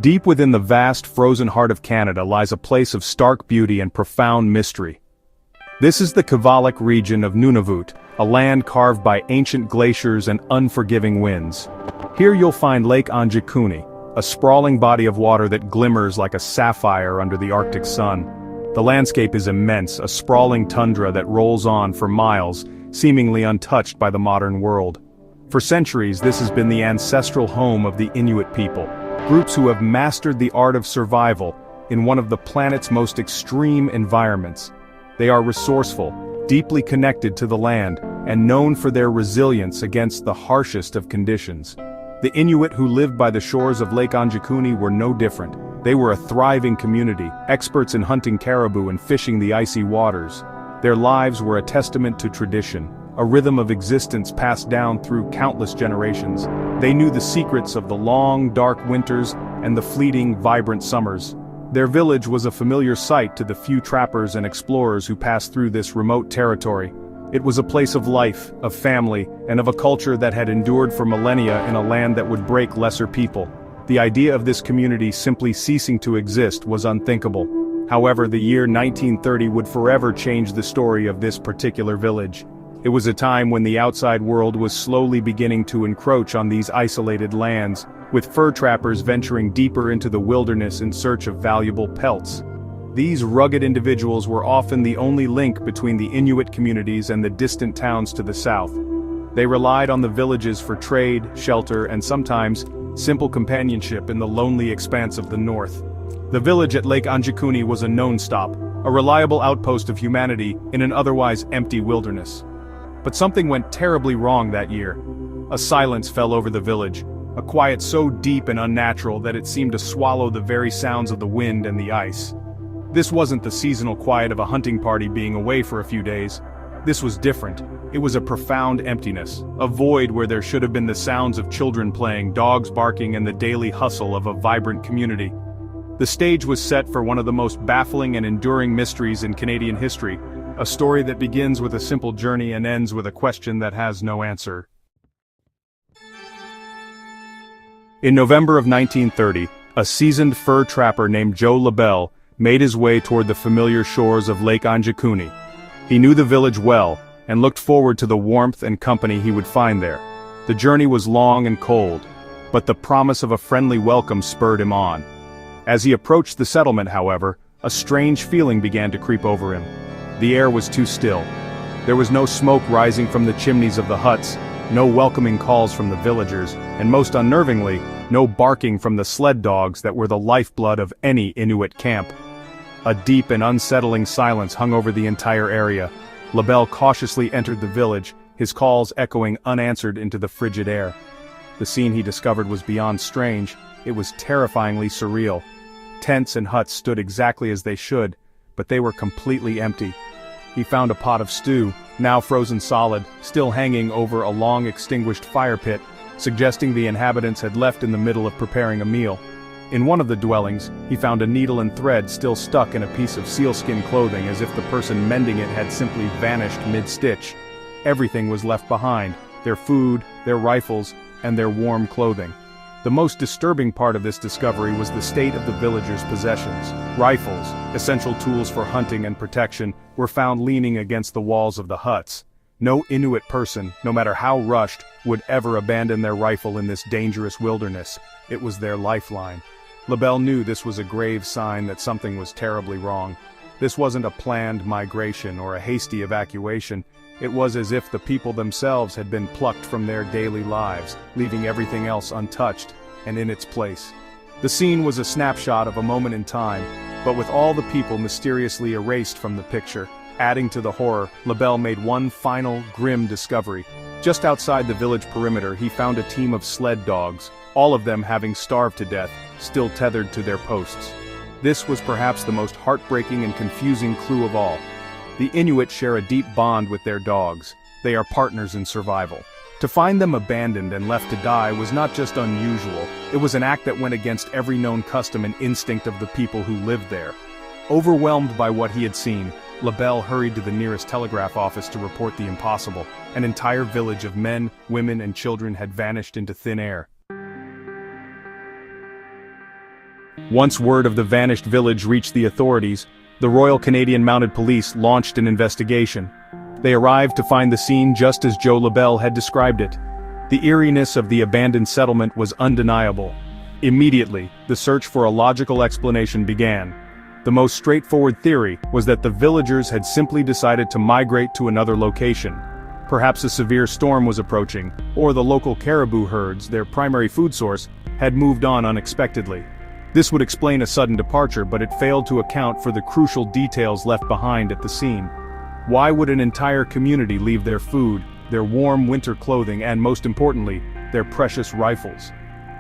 Deep within the vast frozen heart of Canada lies a place of stark beauty and profound mystery. This is the Kavalik region of Nunavut, a land carved by ancient glaciers and unforgiving winds. Here you'll find Lake Anjikuni, a sprawling body of water that glimmers like a sapphire under the Arctic sun. The landscape is immense, a sprawling tundra that rolls on for miles, seemingly untouched by the modern world. For centuries, this has been the ancestral home of the Inuit people, groups who have mastered the art of survival in one of the planet's most extreme environments. They are resourceful, deeply connected to the land, and known for their resilience against the harshest of conditions. The Inuit who lived by the shores of Lake Anjikuni were no different. They were a thriving community, experts in hunting caribou and fishing the icy waters. Their lives were a testament to tradition, a rhythm of existence passed down through countless generations. They knew the secrets of the long, dark winters and the fleeting, vibrant summers. Their village was a familiar sight to the few trappers and explorers who passed through this remote territory. It was a place of life, of family, and of a culture that had endured for millennia in a land that would break lesser people. The idea of this community simply ceasing to exist was unthinkable. However, the year 1930 would forever change the story of this particular village. It was a time when the outside world was slowly beginning to encroach on these isolated lands, with fur trappers venturing deeper into the wilderness in search of valuable pelts. These rugged individuals were often the only link between the Inuit communities and the distant towns to the south. They relied on the villages for trade, shelter, and sometimes, simple companionship in the lonely expanse of the north. The village at Lake Anjikuni was a known stop, a reliable outpost of humanity in an otherwise empty wilderness. But something went terribly wrong that year. A silence fell over the village, a quiet so deep and unnatural that it seemed to swallow the very sounds of the wind and the ice. This wasn't the seasonal quiet of a hunting party being away for a few days. This was different. It was a profound emptiness, a void where there should have been the sounds of children playing, dogs barking, and the daily hustle of a vibrant community. The stage was set for one of the most baffling and enduring mysteries in Canadian history, a story that begins with a simple journey and ends with a question that has no answer. In November of 1930, a seasoned fur trapper named Joe Labelle made his way toward the familiar shores of Lake Anjikuni. He knew the village well, and looked forward to the warmth and company he would find there. The journey was long and cold, but the promise of a friendly welcome spurred him on. As he approached the settlement, however, a strange feeling began to creep over him. The air was too still. There was no smoke rising from the chimneys of the huts, no welcoming calls from the villagers, and most unnervingly, no barking from the sled dogs that were the lifeblood of any Inuit camp. A deep and unsettling silence hung over the entire area. Labelle cautiously entered the village, his calls echoing unanswered into the frigid air. The scene he discovered was beyond strange, it was terrifyingly surreal. Tents and huts stood exactly as they should, but they were completely empty. He found a pot of stew, now frozen solid, still hanging over a long extinguished fire pit, suggesting the inhabitants had left in the middle of preparing a meal. In one of the dwellings, he found a needle and thread still stuck in a piece of sealskin clothing, as if the person mending it had simply vanished mid-stitch. Everything was left behind, their food, their rifles, and their warm clothing. The most disturbing part of this discovery was the state of the villagers' possessions. Rifles, essential tools for hunting and protection, were found leaning against the walls of the huts. No Inuit person, no matter how rushed, would ever abandon their rifle in this dangerous wilderness. It was their lifeline. Labelle knew this was a grave sign that something was terribly wrong. This wasn't a planned migration or a hasty evacuation. It was as if the people themselves had been plucked from their daily lives, leaving everything else untouched and in its place. The scene was a snapshot of a moment in time, but with all the people mysteriously erased from the picture, adding to the horror, Labelle made one final, grim discovery. Just outside the village perimeter, he found a team of sled dogs, all of them having starved to death, still tethered to their posts. This was perhaps the most heartbreaking and confusing clue of all. The Inuit share a deep bond with their dogs. They are partners in survival. To find them abandoned and left to die was not just unusual, it was an act that went against every known custom and instinct of the people who lived there. Overwhelmed by what he had seen, Labelle hurried to the nearest telegraph office to report the impossible. An entire village of men, women, and children had vanished into thin air. Once word of the vanished village reached the authorities, the Royal Canadian Mounted Police launched an investigation. They arrived to find the scene just as Joe Labelle had described it. The eeriness of the abandoned settlement was undeniable. Immediately, the search for a logical explanation began. The most straightforward theory was that the villagers had simply decided to migrate to another location. Perhaps a severe storm was approaching, or the local caribou herds, their primary food source, had moved on unexpectedly. This would explain a sudden departure, but it failed to account for the crucial details left behind at the scene. Why would an entire community leave their food, their warm winter clothing, and most importantly, their precious rifles?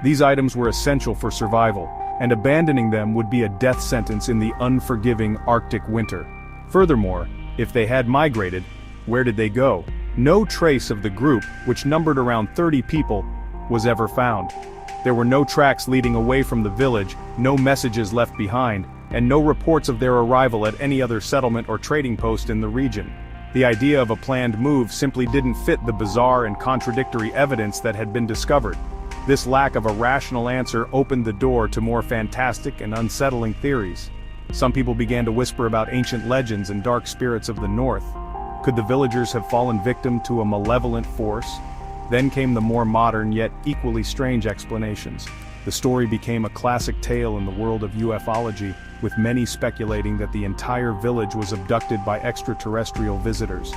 These items were essential for survival, and abandoning them would be a death sentence in the unforgiving Arctic winter. Furthermore, if they had migrated, where did they go? No trace of the group, which numbered around 30 people, was ever found. There were no tracks leading away from the village, no messages left behind, and no reports of their arrival at any other settlement or trading post in the region. The idea of a planned move simply didn't fit the bizarre and contradictory evidence that had been discovered. This lack of a rational answer opened the door to more fantastic and unsettling theories. Some people began to whisper about ancient legends and dark spirits of the north. Could the villagers have fallen victim to a malevolent force? Then came the more modern yet equally strange explanations. The story became a classic tale in the world of ufology, with many speculating that the entire village was abducted by extraterrestrial visitors.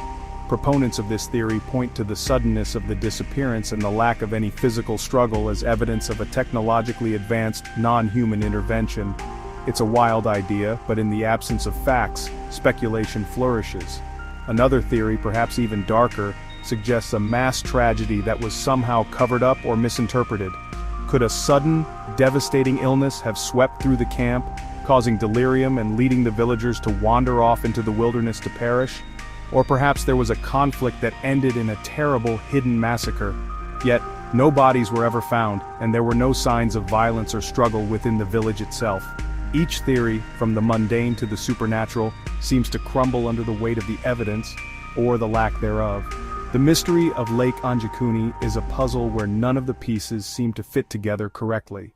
Proponents of this theory point to the suddenness of the disappearance and the lack of any physical struggle as evidence of a technologically advanced, non-human intervention. It's a wild idea, but in the absence of facts, speculation flourishes. Another theory, perhaps even darker, suggests a mass tragedy that was somehow covered up or misinterpreted. Could a sudden, devastating illness have swept through the camp, causing delirium and leading the villagers to wander off into the wilderness to perish? Or perhaps there was a conflict that ended in a terrible, hidden massacre. Yet, no bodies were ever found, and there were no signs of violence or struggle within the village itself. Each theory, from the mundane to the supernatural, seems to crumble under the weight of the evidence, or the lack thereof. The mystery of Lake Anjikuni is a puzzle where none of the pieces seem to fit together correctly.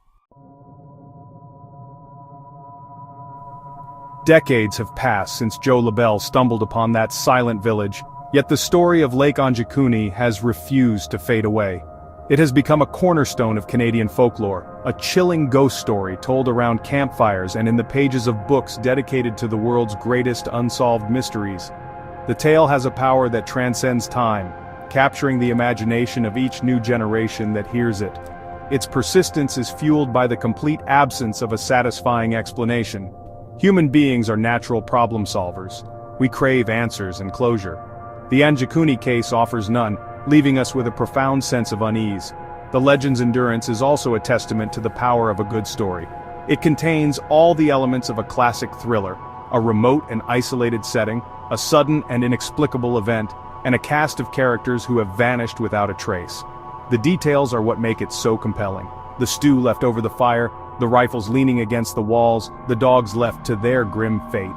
Decades have passed since Joe Labelle stumbled upon that silent village, yet the story of Lake Angikuni has refused to fade away. It has become a cornerstone of Canadian folklore, a chilling ghost story told around campfires and in the pages of books dedicated to the world's greatest unsolved mysteries. The tale has a power that transcends time, capturing the imagination of each new generation that hears it. Its persistence is fueled by the complete absence of a satisfying explanation. Human beings are natural problem solvers. We crave answers and closure. The Anjikuni case offers none, leaving us with a profound sense of unease. The legend's endurance is also a testament to the power of a good story. It contains all the elements of a classic thriller, a remote and isolated setting, a sudden and inexplicable event, and a cast of characters who have vanished without a trace. The details are what make it so compelling. The stew left over the fire, the rifles leaning against the walls, the dogs left to their grim fate.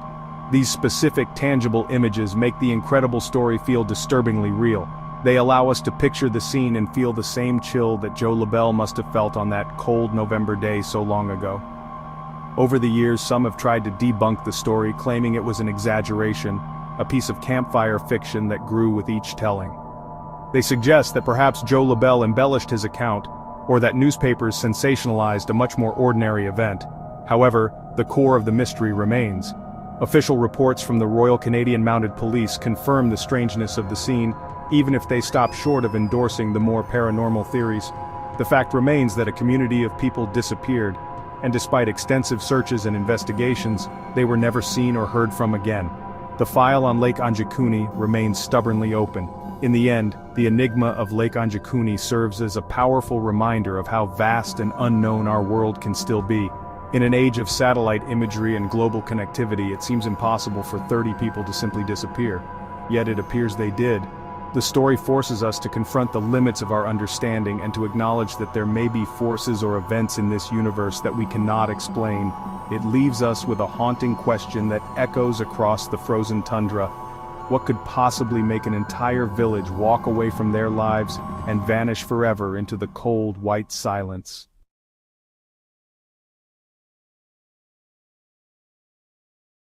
These specific, tangible images make the incredible story feel disturbingly real. They allow us to picture the scene and feel the same chill that Joe Labelle must have felt on that cold November day so long ago. Over the years, some have tried to debunk the story, claiming it was an exaggeration, a piece of campfire fiction that grew with each telling. They suggest that perhaps Joe Labelle embellished his account, or that newspapers sensationalized a much more ordinary event. However, the core of the mystery remains. Official reports from the Royal Canadian Mounted Police confirm the strangeness of the scene, even if they stop short of endorsing the more paranormal theories. The fact remains that a community of people disappeared, and despite extensive searches and investigations, they were never seen or heard from again. The file on Lake Angikuni remains stubbornly open. In the end, the enigma of Lake Angikuni serves as a powerful reminder of how vast and unknown our world can still be. In an age of satellite imagery and global connectivity, it seems impossible for 30 people to simply disappear. Yet it appears they did. The story forces us to confront the limits of our understanding and to acknowledge that there may be forces or events in this universe that we cannot explain. It leaves us with a haunting question that echoes across the frozen tundra. What could possibly make an entire village walk away from their lives and vanish forever into the cold, white silence?